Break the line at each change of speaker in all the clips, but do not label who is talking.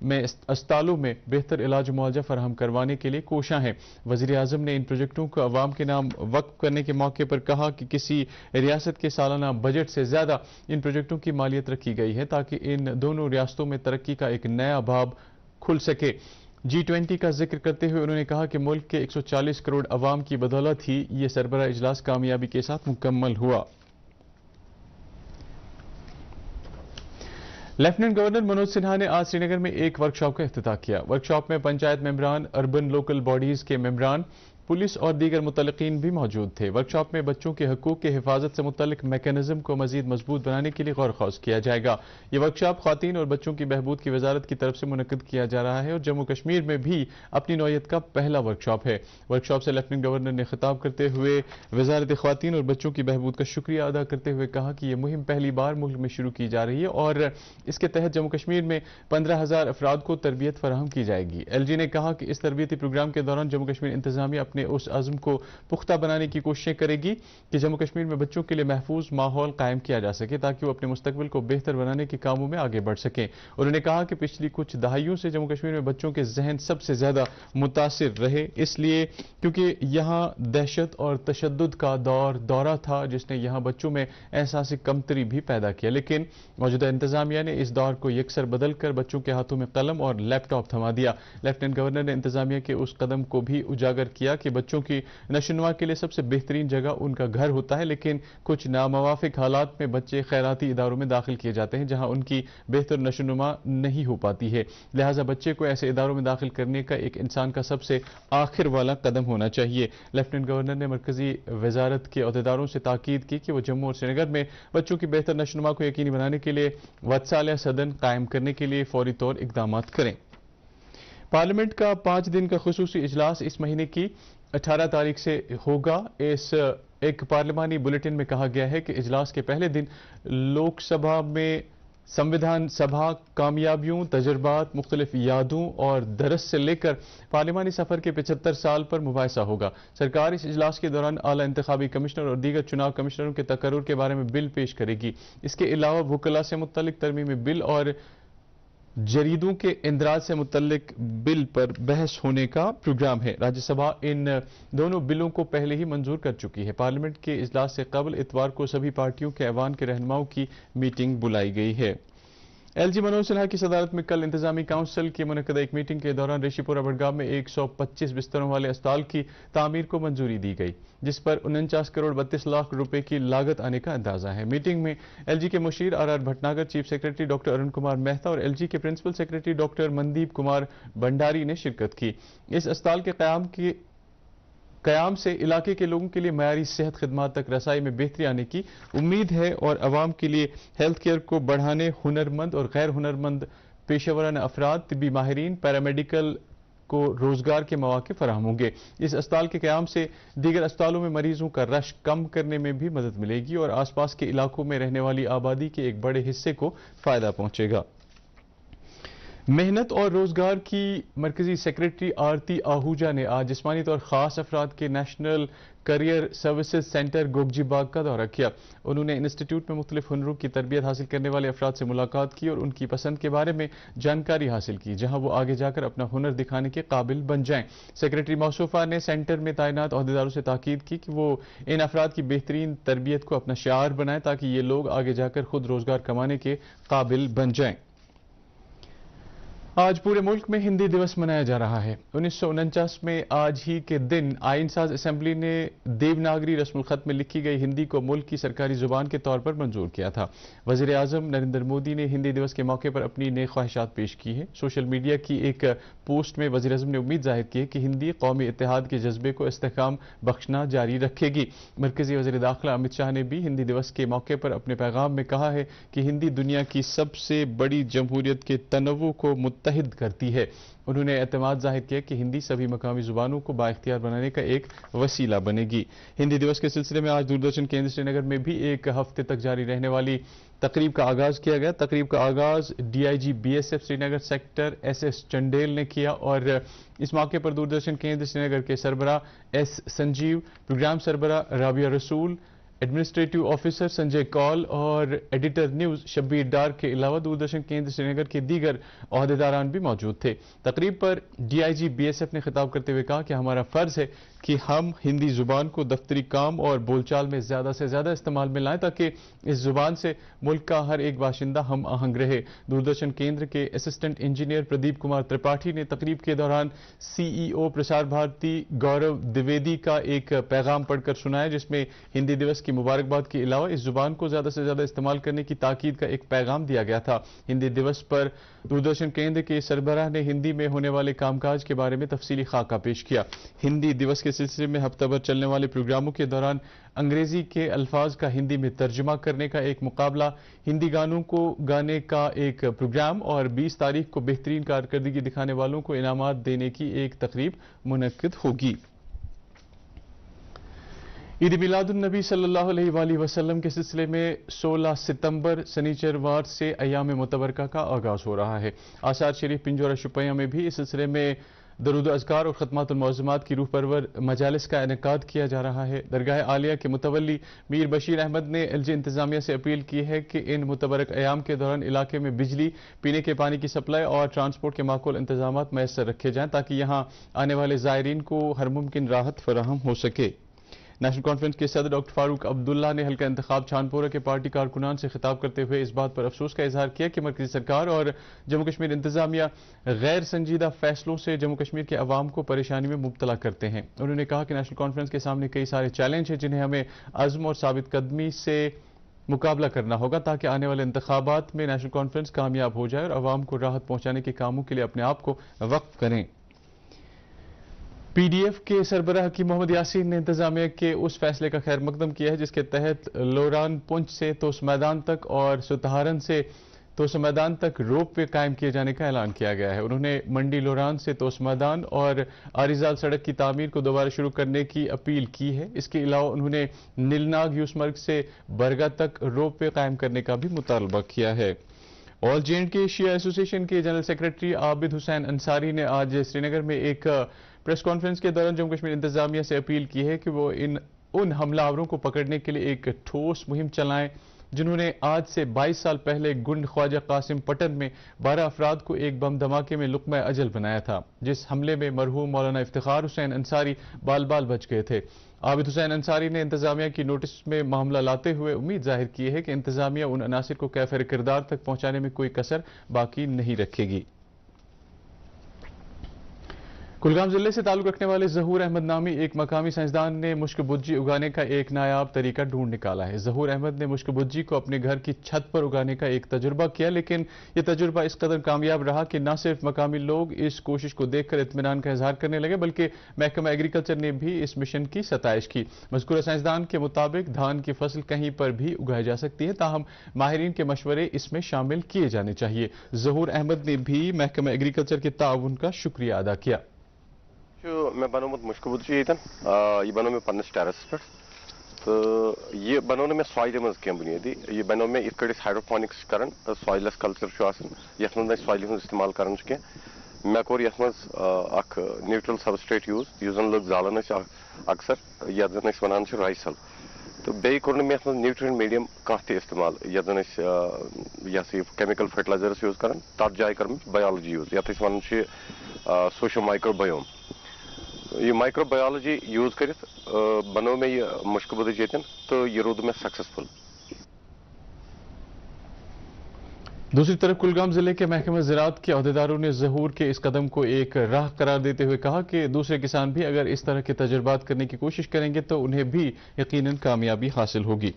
میں اسپتالوں میں بہتر علاج معالجہ فراہم کروانے کے لیے کوشاں ہیں۔ وزیر اعظم نے ان پروجیکٹوں کو عوام کے نام وقف کرنے کے موقع پر کہا کہ کسی ریاست کے سالانہ بجٹ سے زیادہ ان پروجیکٹوں کی مالیت رکھی گئی ہے تاکہ ان دونوں ریاستوں میں ترقی کا ایک نیا باب کھل سکے۔ G20 کا ذکر کرتے ہوئے انہوں نے کہا کہ ملک کے 140 کروڑ عوام کی بدولت ہی یہ سربراہ اجلاس کامیابی کے ساتھ مکمل ہوا۔ لیفٹیننٹ گورنر منوج سنہا نے آج سری نگر میں ایک ورکشاپ کا افتتاح کیا۔ ورکشاپ میں پنچایت ممبران، اربن لوکل باڈیز کے ممبران، پولیس اور دیگر متعلقین بھی موجود تھے۔ ورکشاپ میں بچوں کے حقوق کی حفاظت سے متعلق میکانزم کو مزید مضبوط بنانے کے لیے غور و خوض کیا جائے گا۔ یہ ورکشاپ خواتین اور بچوں کی بہبود کی وزارت کی طرف سے منعقد کیا جا رہا ہے اور جموں کشمیر میں بھی اپنی نوعیت کا پہلا ورکشاپ ہے۔ ورکشاپ سے لیفٹیننٹ گورنر نے خطاب کرتے ہوئے وزارت خواتین اور بچوں کی بہبود کا شکریہ ادا کرتے ہوئے کہا کہ یہ مہم پہلی بار ملک میں شروع کی جا رہی ہے اور اس کے تحت جموں کشمیر میں 15,000 افراد کو تربیت فراہم کی جائے گی۔ ایل جی نے کہا کہ اس تربیتی پروگرام کے دوران جموں کشمیر انتظامیہ اپنے اس عزم کو پختہ بنانے کی کوششیں کرے گی کہ جموں کشمیر میں بچوں کے لیے محفوظ ماحول قائم کیا جا سکے تاکہ وہ اپنے مستقبل کو بہتر بنانے کے کاموں میں آگے بڑھ سکیں۔ انہوں نے کہا کہ پچھلی کچھ دہائیوں سے جموں کشمیر میں بچوں کے ذہن سب سے زیادہ متاثر رہے، اس لیے کیونکہ یہاں دہشت اور تشدد کا دورہ تھا جس نے یہاں بچوں میں احساس کمتری بھی پیدا کیا، لیکن موجودہ انتظامیہ نے اس دور کو یکسر بدل کر بچوں کے ہاتھوں میں قلم اور لیپ ٹاپ تھما دیا۔ لیفٹیننٹ گورنر نے انتظامیہ کے اس قدم کو بھی اجاگر کیا کہ بچوں کی نشوونما کے لیے سب سے بہترین جگہ ان کا گھر ہوتا ہے، لیکن کچھ ناموافق حالات میں بچے خیراتی اداروں میں داخل کیے جاتے ہیں جہاں ان کی بہتر نشوونما نہیں ہو پاتی ہے، لہٰذا بچے کو ایسے اداروں میں داخل کرنے کا ایک انسان کا سب سے آخر والا قدم ہونا چاہیے۔ لیفٹیننٹ گورنر نے مرکزی وزارت کے عہدیداروں سے تاکید کی کہ وہ جموں اور سری نگر میں بچوں کی بہتر نشوونما کو یقینی بنانے کے لیے وتسالیہ سدن قائم کرنے کے لیے فوری طور اقدامات کریں۔ پارلیمنٹ کا 5 دن کا خصوصی اجلاس اس مہینے کی 18 تاریخ سے ہوگا۔ اس ایک پارلیمانی بلیٹن میں کہا گیا ہے کہ اجلاس کے پہلے دن لوک سبھا میں سمویدھان سبھا کامیابیوں، تجربات، مختلف یادوں اور درس سے لے کر پارلیمانی سفر کے 75 سال پر مباحثہ ہوگا۔ سرکار اس اجلاس کے دوران اعلیٰ انتخابی کمشنر اور دیگر چناؤ کمشنروں کے تقرر کے بارے میں بل پیش کرے گی۔ اس کے علاوہ وکلاء سے متعلق ترمیمی بل اور جریدوں کے اندراج سے متعلق بل پر بحث ہونے کا پروگرام ہے۔ راجیہ سبھا ان دونوں بلوں کو پہلے ہی منظور کر چکی ہے۔ پارلیمنٹ کے اجلاس سے قبل اتوار کو سبھی پارٹیوں کے ایوان کے رہنماؤں کی میٹنگ بلائی گئی ہے۔ ایل جی منوج سنہا کی صدارت میں کل انتظامی کونسل کی منعقدہ ایک میٹنگ کے دوران ریشی پورہ بڑگام میں 125 بستروں والے اسپتال کی تعمیر کو منظوری دی گئی، جس پر 49 کروڑ 32 لاکھ روپے کی لاگت آنے کا اندازہ ہے۔ میٹنگ میں ایل جی کے مشیر R R Bhatnagar, chief secretary doctor Arun Kumar Mehta اور ایل جی کے principal secretary doctor Mandeep Kumar Bhandari نے شرکت کی۔ اس اسپتال کے قیام سے علاقے کے لوگوں کے لیے معیاری صحت خدمات تک رسائی میں بہتری آنے کی امید ہے اور عوام کے لیے ہیلتھ کیئر کو بڑھانے ہنرمند اور غیر ہنرمند پیشہ ورانہ افراد، طبی ماہرین، پیرامیڈیکل کو روزگار کے مواقع فراہم ہوں گے۔ اس اسپتال کے قیام سے دیگر اسپتالوں میں مریضوں کا رش کم کرنے میں بھی مدد ملے گی اور آس پاس کے علاقوں میں رہنے والی آبادی کے ایک بڑے حصے کو فائدہ پہنچے گا۔ محنت اور روزگار کی مرکزی سیکریٹری آرتی آہوجا نے آج جسمانی طور خاص افراد کے نیشنل کیریئر سروسز سینٹر گوگجی باغ کا دورہ کیا۔ انہوں نے انسٹیٹیوٹ میں مختلف ہنروں کی تربیت حاصل کرنے والے افراد سے ملاقات کی اور ان کی پسند کے بارے میں جانکاری حاصل کی جہاں وہ آگے جا کر اپنا ہنر دکھانے کے قابل بن جائیں۔ سیکریٹری موصوفہ نے سینٹر میں تعینات عہدیداروں سے تاکید کی کہ وہ ان افراد کی بہترین تربیت کو اپنا شعار بنائیں تاکہ یہ لوگ آگے جا کر خود روزگار کمانے کے قابل بن جائیں۔ آج پورے ملک میں ہندی دیوس منایا جا رہا ہے۔ 1949 میں آج ہی کے دن آئین ساز اسمبلی نے دیوناگری رسم الخط میں لکھی گئی ہندی کو ملک کی سرکاری زبان کے طور پر منظور کیا تھا۔ وزیر اعظم نریندر مودی نے ہندی دیوس کے موقع پر اپنی نیک خواہشات پیش کی ہیں۔ سوشل میڈیا کی ایک پوسٹ میں وزیر اعظم نے امید ظاہر کی ہے کہ ہندی قومی اتحاد کے جذبے کو استحکام بخشنا جاری رکھے گی۔ مرکزی وزیر داخلہ امت شاہ نے بھی ہندی دیوس کے موقع پر اپنے پیغام میں کہا ہے کہ ہندی دنیا کی سب سے بڑی جمہوریت کے تنوع کو متحد کرتی ہے۔ انہوں نے اعتماد ظاہر کیا کہ ہندی سبھی مقامی زبانوں کو بااختیار بنانے کا ایک وسیلہ بنے گی۔ ہندی دیوس کے سلسلے میں آج دوردرشن کیندر سری نگر میں بھی ایک ہفتے تک جاری رہنے والی تقریب کا آغاز کیا گیا۔ تقریب کا آغاز D I G B S F Srinagar sector S S Chandel نے کیا اور اس موقع پر دوردرشن کیندر سری نگر کے سربراہ ایس سنجیو، پروگرام سربراہ رابعہ رسول، ایڈمنسٹریٹو آفیسر سنجے کال اور ایڈیٹر نیوز شبیر ڈار کے علاوہ دوردرشن کیندر سری نگر کے دیگر عہدیداران بھی موجود تھے۔ تقریب پر D I G B S F نے خطاب کرتے ہوئے کہا کہ ہمارا فرض ہے کہ ہم ہندی زبان کو دفتری کام اور بول چال میں زیادہ سے زیادہ استعمال میں لائیں تاکہ اس زبان سے ملک کا ہر ایک باشندہ ہم آہنگ رہے۔ دوردرشن کیندر کے اسسٹنٹ انجینئر پردیپ کمار ترپاٹھی نے تقریب کے دوران سی ای او پرسار بھارتی گورو دویدی کا ایک پیغام پڑھ کر سنایا، جس میں ہندی دیوس کی مبارکباد کے علاوہ اس زبان کو زیادہ سے زیادہ استعمال کرنے کی تاکید کا ایک پیغام دیا گیا تھا۔ ہندی دیوس پر دوردرشن کیندر کے سربراہ نے ہندی میں ہونے والے کام کاج کے بارے میں تفصیلی خاکہ پیش کیا۔ ہندی دیوس کے سلسلے میں ہفتہ بھر چلنے والے پروگراموں کے دوران انگریزی کے الفاظ کا ہندی میں ترجمہ کرنے کا ایک مقابلہ، ہندی گانوں کو گانے کا ایک پروگرام اور 20 تاریخ کو بہترین کارکردگی دکھانے والوں کو انعامات دینے کی ایک تقریب منعقد ہوگی۔ عید میلاد النبی صلی اللہ علیہ وآلہ وسلم کے سلسلے میں 16 ستمبر سنیچروار سے ایام متبرکہ کا آغاز ہو رہا ہے۔ آثار شریف پنجورہ شپیاں میں بھی اس سلسلے میں درود و اذکار اور ختمات المعظمات کی روح پرور مجالس کا انعقاد کیا جا رہا ہے۔ درگاہ عالیہ کے متولی میر بشیر احمد نے ایل جی انتظامیہ سے اپیل کی ہے کہ ان متبرک ایام کے دوران علاقے میں بجلی، پینے کے پانی کی سپلائی اور ٹرانسپورٹ کے معقول انتظامات میسر رکھے جائیں تاکہ یہاں آنے والے زائرین کو ہر ممکن راحت فراہم ہو سکے۔ نیشنل کانفرنس کے صدر ڈاکٹر فاروق عبداللہ نے حلقہ انتخاب چھانپورہ کے پارٹی کارکنان سے خطاب کرتے ہوئے اس بات پر افسوس کا اظہار کیا کہ مرکزی سرکار اور جموں کشمیر انتظامیہ غیر سنجیدہ فیصلوں سے جموں کشمیر کے عوام کو پریشانی میں مبتلا کرتے ہیں۔ انہوں نے کہا کہ نیشنل کانفرنس کے سامنے کئی سارے چیلنج ہیں جنہیں ہمیں عزم اور ثابت قدمی سے مقابلہ کرنا ہوگا تاکہ آنے والے انتخابات میں نیشنل کانفرنس کامیاب ہو جائے اور عوام کو راحت پہنچانے کے کاموں کے لیے اپنے آپ کو وقف کریں۔ پی ڈی ایف کے سربراہ کی محمد یاسین نے انتظامیہ کے اس فیصلے کا خیر مقدم کیا ہے جس کے تحت لوران پنچ سے توس میدان تک اور ستہارن سے توس میدان تک روپ وے قائم کیے جانے کا اعلان کیا گیا ہے۔ انہوں نے منڈی لوران سے توس میدان اور آریزال سڑک کی تعمیر کو دوبارہ شروع کرنے کی اپیل کی ہے۔ اس کے علاوہ انہوں نے نیلناگ یوسمرگ سے برگا تک روپ وے قائم کرنے کا بھی مطالبہ کیا ہے۔ آل جے اینڈ کے شیعہ ایسوسی ایشن کے جنرل سیکریٹری عابد حسین انصاری نے آج سری نگر میں ایک پریس کانفرنس کے دوران جموں کشمیر انتظامیہ سے اپیل کی ہے کہ وہ ان حملہ آوروں کو پکڑنے کے لیے ایک ٹھوس مہم چلائیں جنہوں نے آج سے 22 سال پہلے گنڈ خواجہ قاسم پٹن میں 12 افراد کو ایک بم دھماکے میں لقمہ اجل بنایا تھا، جس حملے میں مرحوم مولانا افتخار حسین انصاری بال بال بچ گئے تھے۔ عابد حسین انصاری نے انتظامیہ کی نوٹس میں معاملہ لاتے ہوئے امید ظاہر کی ہے کہ انتظامیہ ان عناصر کو کیفر کردار تک پہنچانے میں کوئی کسر باقی نہیں رکھے گی۔ کلگام ضلع سے تعلق رکھنے والے ظہور احمد نامی ایک مقامی سائنسدان نے مشک بجی اگانے کا ایک نایاب طریقہ ڈھونڈ نکالا ہے۔ ظہور احمد نے مشک بجی کو اپنے گھر کی چھت پر اگانے کا ایک تجربہ کیا، لیکن یہ تجربہ اس قدر کامیاب رہا کہ نہ صرف مقامی لوگ اس کوشش کو دیکھ کر اطمینان کا اظہار کرنے لگے بلکہ محکمہ ایگریکلچر نے بھی اس مشن کی ستائش کی۔ مذکورہ سائنسدان کے مطابق دھان کی فصل کہیں پر بھی اگائی جا سکتی ہے، تاہم ماہرین کے مشورے اس میں شامل کیے جانے چاہیے۔ ظہور احمد نے بھی محکمہ ایگریکلچر کے تعاون کا شکریہ ادا کیا۔
میں بنومت مشک بُدچ یتن یہ بنو میں پنس ٹیرس پہ تو یہ بنو میں سوائل مز کی بنیادی یہ بنو میں ات کٹ ہائیڈروپونکس کران سوائلس کلچر یت مز سوائل ہند استعمال کران کی مے کور یت مز اخ نیوٹرل سبسٹریٹ یوز یس زن لوگ زالان اکثر یت زن ونان رائسل تو بیٚیہِ کوٚر نہٕ مےٚ یتھ منٛز نیوٹرین میڈیم کانٛہہ تہِ استعمال یتھ زن یہ سا یہ کیمikل فرٹیلائزرس یوز کران تتھ جایہِ کٔر مےٚ بایولوجی یوز یتھ أسۍ ونان چھِ سوشو مایکرو بایوم یہ مائکرو بایولوجی یوز کرت بنو میں یہ مشک بدج یتن تو یہ رود میں سکسیسفل۔
دوسری طرف کلگام ضلع کے محکمہ زراعت کے عہدیداروں نے ظہور کے اس قدم کو ایک راہ قرار دیتے ہوئے کہا کہ دوسرے کسان بھی اگر اس طرح کے تجربات کرنے کی کوشش کریں گے تو انہیں بھی یقیناً کامیابی حاصل ہوگی۔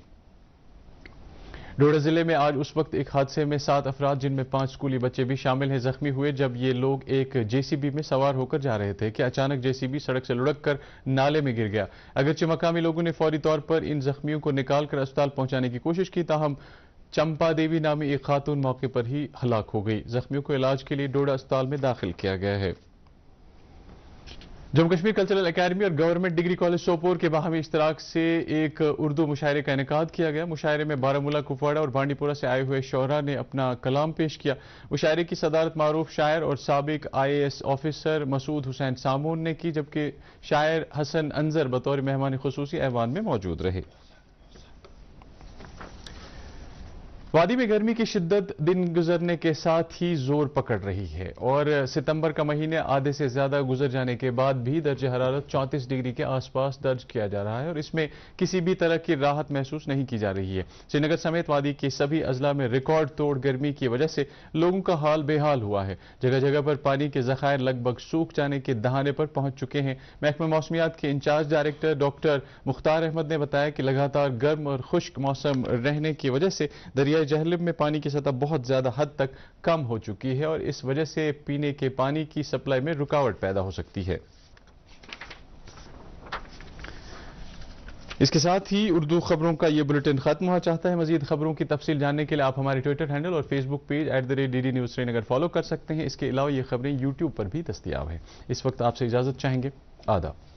ڈوڈا ضلع میں آج اس وقت ایک حادثے میں 7 افراد جن میں 5 اسکولی بچے بھی شامل ہیں زخمی ہوئے جب یہ لوگ ایک جے سی بی میں سوار ہو کر جا رہے تھے کہ اچانک جے سی بی سڑک سے لڑک کر نالے میں گر گیا۔ اگرچہ مقامی لوگوں نے فوری طور پر ان زخمیوں کو نکال کر اسپتال پہنچانے کی کوشش کی تاہم چمپا دیوی نامی ایک خاتون موقع پر ہی ہلاک ہو گئی۔ زخمیوں کو علاج کے لیے ڈوڈا اسپتال میں داخل کیا گیا ہے۔ جموں کشمیر کلچرل اکیڈمی اور گورنمنٹ ڈگری کالج سوپور کے باہمی اشتراک سے ایک اردو مشاعرے کا انعقاد کیا گیا۔ مشاعرے میں بارہمولہ، کپواڑہ اور بانڈی پورہ سے آئے ہوئے شعراء نے اپنا کلام پیش کیا۔ مشاعرے کی صدارت معروف شاعر اور سابق IAS آفیسر مسعود حسین سامون نے کی جبکہ شاعر حسن انظر بطور مہمان خصوصی ایوان میں موجود رہے۔ وادی میں گرمی کی شدت دن گزرنے کے ساتھ ہی زور پکڑ رہی ہے اور ستمبر کا مہینے آدھے سے زیادہ گزر جانے کے بعد بھی درجہ حرارت 34 ڈگری کے آس پاس درج کیا جا رہا ہے اور اس میں کسی بھی طرح کی راحت محسوس نہیں کی جا رہی ہے۔ سری نگر سمیت وادی کے سبھی اضلاع میں ریکارڈ توڑ گرمی کی وجہ سے لوگوں کا حال بے حال ہوا ہے۔ جگہ جگہ پر پانی کے ذخائر لگ بھگ سوکھ جانے کے دہانے پر پہنچ چکے ہیں۔ محکمہ موسمیات کے انچارج ڈائریکٹر ڈاکٹر مختار احمد نے بتایا کہ لگاتار گرم اور خشک موسم رہنے کی وجہ سے دریائے جہلم میں پانی کی سطح بہت زیادہ حد تک کم ہو چکی ہے اور اس وجہ سے پینے کے پانی کی سپلائی میں رکاوٹ پیدا ہو سکتی ہے۔ اس کے ساتھ ہی اردو خبروں کا یہ بلیٹن ختم ہوا چاہتا ہے۔ مزید خبروں کی تفصیل جاننے کے لیے آپ ہمارے ٹویٹر ہینڈل اور فیس بک پیج @DD News سری نگر فالو کر سکتے ہیں۔ اس کے علاوہ یہ خبریں یوٹیوب پر بھی دستیاب ہیں۔ اس وقت آپ سے اجازت چاہیں گے۔ آداب۔